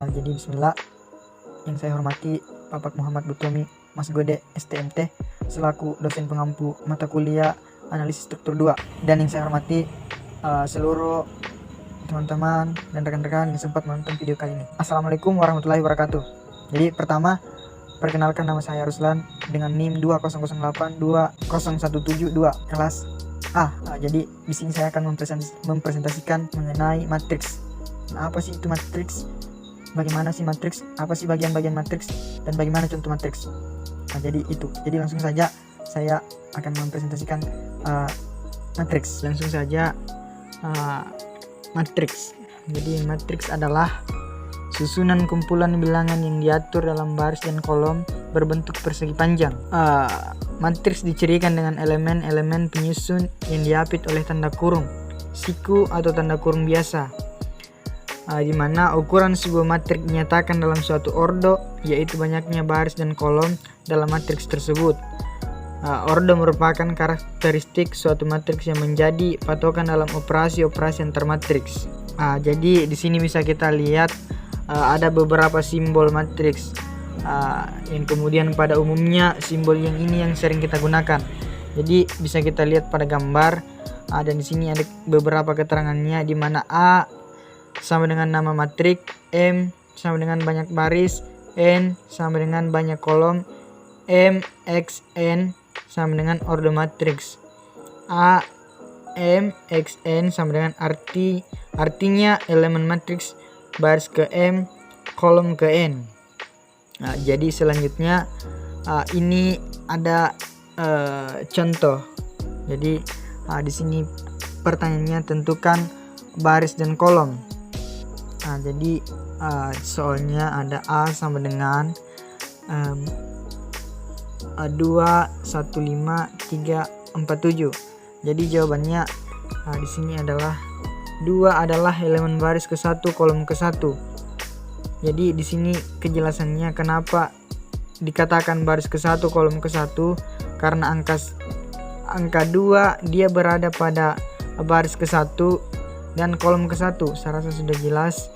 Jadi bismillah, yang saya hormati Bapak Muhammad Butomi Mas Gode STMT selaku dosen pengampu mata kuliah analisis struktur 2, dan yang saya hormati seluruh teman-teman dan rekan-rekan yang sempat menonton video kali ini. Assalamualaikum warahmatullahi wabarakatuh. Jadi pertama, perkenalkan, nama saya Ruslan dengan NIM 200820172 kelas A. Jadi di sini saya akan mempresentasikan mengenai matriks. Nah, apa sih itu matriks? Bagaimana sih matriks? Apa sih bagian-bagian matriks? Dan bagaimana contoh matriks? Nah, jadi itu. Jadi langsung saja saya akan mempresentasikan matriks. Langsung saja matriks. Jadi matriks adalah susunan kumpulan bilangan yang diatur dalam baris dan kolom berbentuk persegi panjang. Matriks dicirikan dengan elemen-elemen penyusun yang diapit oleh tanda kurung, siku atau tanda kurung biasa, di mana ukuran sebuah matriks dinyatakan dalam suatu ordo, yaitu banyaknya baris dan kolom dalam matriks tersebut. Ordo merupakan karakteristik suatu matriks yang menjadi patokan dalam operasi-operasi antar matriks. Jadi di sini bisa kita lihat ada beberapa simbol matriks, yang kemudian pada umumnya simbol yang ini yang sering kita gunakan. Jadi bisa kita lihat pada gambar, dan di sini ada beberapa keterangannya, di mana A sama dengan nama matriks, M sama dengan banyak baris, N sama dengan banyak kolom, M, X, N sama dengan ordo matriks. A, M, X, N sama dengan artinya elemen matriks baris ke M, kolom ke N. Jadi selanjutnya ini ada contoh. Jadi di sini pertanyaannya tentukan baris dan kolom. Jadi soalnya ada A sama dengan 21537. Jadi jawabannya di sini adalah 2 adalah elemen baris ke-1 kolom ke-1. Jadi di sini kejelasannya kenapa dikatakan baris ke-1 kolom ke-1, karena angka 2 dia berada pada baris ke-1 dan kolom ke-1. Saya rasa sudah jelas.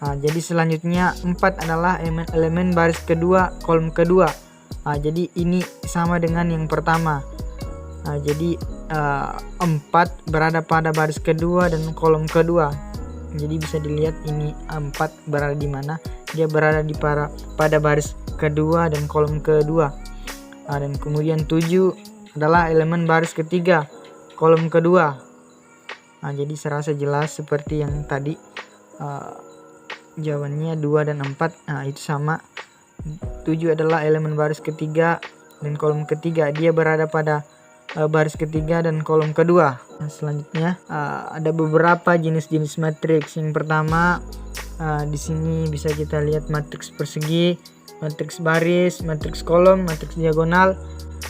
Jadi selanjutnya 4 adalah elemen baris kedua kolom kedua. Jadi ini sama dengan yang pertama. Jadi 4 berada pada baris kedua dan kolom kedua. Jadi bisa dilihat ini 4 berada di mana? Dia berada di pada baris kedua dan kolom kedua. Dan kemudian 7 adalah elemen baris ketiga kolom kedua. Jadi saya rasa jelas seperti yang tadi. Jawabannya 2 dan 4 itu sama. 7 adalah elemen baris ketiga dan kolom ketiga, dia berada pada baris ketiga dan kolom kedua. Selanjutnya ada beberapa jenis-jenis matriks. Yang pertama, di sini bisa kita lihat matriks persegi, matriks baris, matriks kolom, matriks diagonal,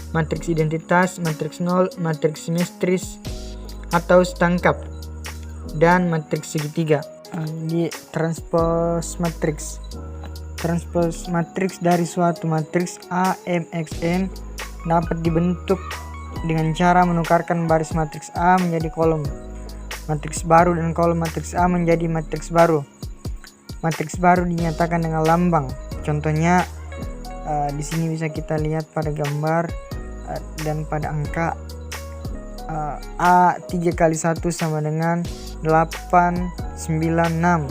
matriks identitas, matriks nol, matriks simetris atau setangkap, dan matriks segitiga. Di transpose matriks. Transpose matriks dari suatu matriks A, M, X, N dapat dibentuk dengan cara menukarkan baris matriks A menjadi kolom matriks baru dan kolom matriks A menjadi matriks baru. Matriks baru dinyatakan dengan lambang. Contohnya di sini bisa kita lihat pada gambar dan pada angka. A 3 kali 1 sama dengan 896.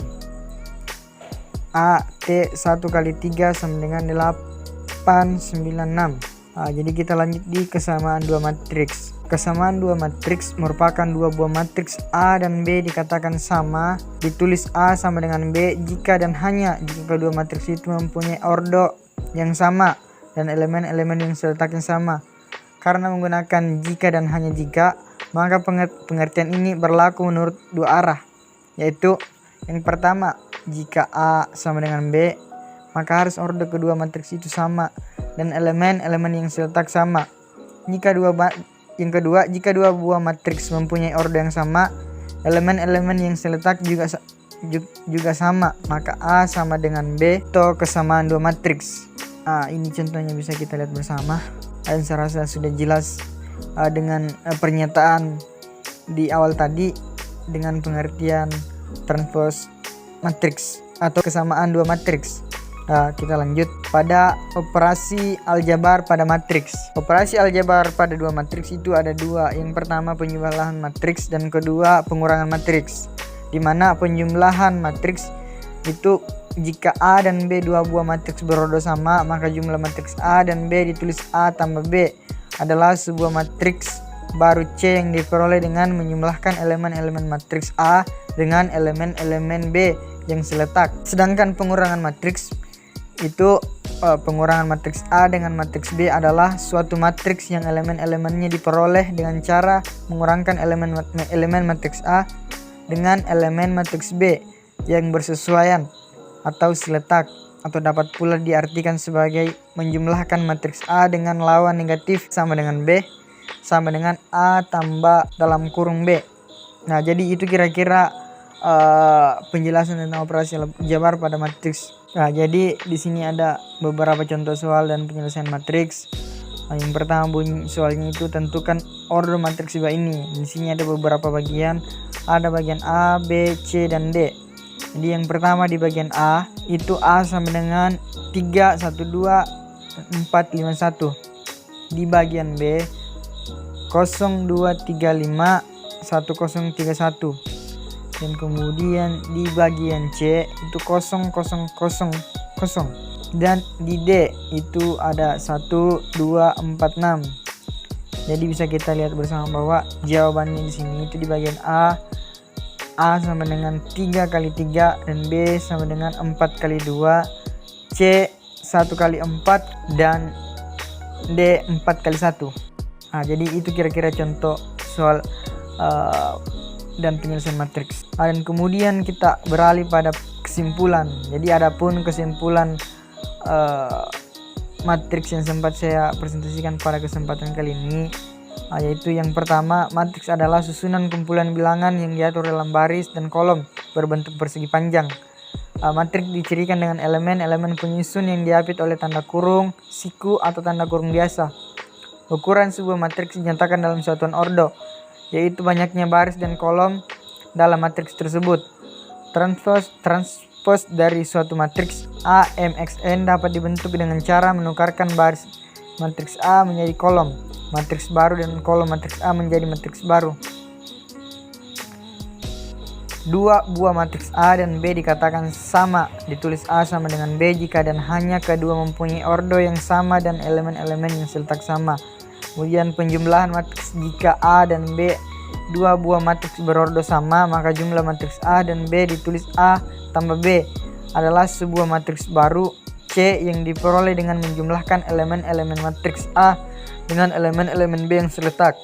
A T 1 kali 3 sama dengan 896. Jadi kita lanjut di kesamaan dua matriks. Kesamaan dua matriks merupakan dua buah matriks A dan B dikatakan sama. Ditulis A sama dengan B jika dan hanya jika kedua matriks itu mempunyai ordo yang sama dan elemen-elemen yang seletaknya sama. Karena menggunakan jika dan hanya jika, maka pengertian ini berlaku menurut dua arah, yaitu yang pertama, jika A sama dengan B, maka harus ordo kedua matriks itu sama dan elemen-elemen yang seletak sama. Yang kedua, jika dua buah matriks mempunyai ordo yang sama, elemen-elemen yang seletak juga sama, maka A sama dengan B atau kesamaan dua matriks. Ini contohnya bisa kita lihat bersama. Dan saya rasa sudah jelas dengan pernyataan di awal tadi dengan pengertian transpose matriks. atau kesamaan dua matriks. Kita lanjut pada operasi aljabar pada matriks. Operasi aljabar pada dua matriks itu ada dua. Yang pertama penjumlahan matriks dan kedua pengurangan matriks. Di mana penjumlahan matriks itu jika A dan B dua buah matriks berordo sama, maka jumlah matriks A dan B ditulis A tambah B adalah sebuah matriks baru C yang diperoleh dengan menjumlahkan elemen-elemen matriks A dengan elemen-elemen B yang seletak. Sedangkan pengurangan matriks itu pengurangan matriks A dengan matriks B adalah suatu matriks yang elemen-elemennya diperoleh dengan cara mengurangkan elemen matriks A dengan elemen matriks B yang bersesuaian atau seletak, atau dapat pula diartikan sebagai menjumlahkan matriks A dengan lawan negatif sama dengan B sama dengan A tambah dalam kurung B. Nah, jadi itu kira-kira penjelasan tentang operasi aljabar pada matriks. Nah, jadi di sini ada beberapa contoh soal dan penyelesaian matriks. Yang pertama bunyi soalnya itu tentukan ordo matriks bawah ini. Di sini ada beberapa bagian. Ada bagian A, B, C, dan D. Jadi yang pertama di bagian A itu A sama dengan 3, 1, 2, 4, 5, 1. Di bagian B 0, 2, 3, 5, 1, 0, 3, 1. Dan kemudian di bagian C itu 0, 0, 0, 0. Dan di D itu ada 1, 2, 4, 6. Jadi bisa kita lihat bersama bahwa jawabannya di sini itu di bagian A sama dengan 3 kali 3 dan B sama dengan 4 kali 2, C 1 kali 4 dan D 4 kali 1. Nah, jadi itu kira-kira contoh soal dan penyelesaian matriks. Dan kemudian kita beralih pada kesimpulan. Jadi adapun kesimpulan matriks yang sempat saya presentasikan pada kesempatan kali ini, yaitu yang pertama, matriks adalah susunan kumpulan bilangan yang diatur dalam baris dan kolom berbentuk persegi panjang. Matriks dicirikan dengan elemen-elemen penyusun yang diapit oleh tanda kurung, siku, atau tanda kurung biasa. Ukuran sebuah matriks dinyatakan dalam satuan ordo, yaitu banyaknya baris dan kolom dalam matriks tersebut. Transpos dari suatu matriks A MXN dapat dibentuk dengan cara menukarkan baris matriks A menjadi kolom matriks baru dan kolom matriks A menjadi matriks baru. Dua buah matriks A dan B dikatakan sama, ditulis A sama dengan B jika dan hanya kedua mempunyai ordo yang sama dan elemen-elemen yang seletak sama. Kemudian penjumlahan matriks jika A dan B dua buah matriks berordo sama, maka jumlah matriks A dan B ditulis A tambah B adalah sebuah matriks baru C yang diperoleh dengan menjumlahkan elemen-elemen matriks A dengan elemen-elemen B yang seletak.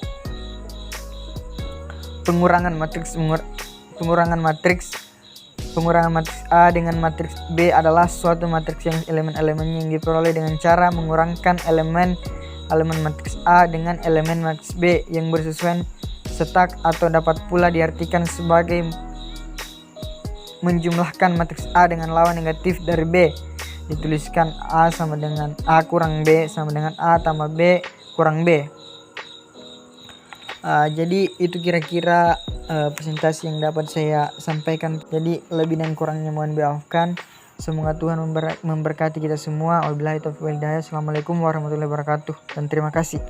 Pengurangan matriks A dengan matriks B adalah suatu matriks yang elemen-elemennya yang diperoleh dengan cara mengurangkan elemen matriks A dengan elemen matriks B yang bersesuaian setak, atau dapat pula diartikan sebagai menjumlahkan matriks A dengan lawan negatif dari B. Dituliskan A sama dengan A kurang B sama dengan A tambah B kurang B. Jadi itu kira-kira presentasi yang dapat saya sampaikan. Jadi lebih dan kurangnya mohon dimaafkan. Semoga Tuhan memberkati kita semua. Wabillahi taufiq wal hidayah. Assalamualaikum warahmatullahi wabarakatuh dan terima kasih.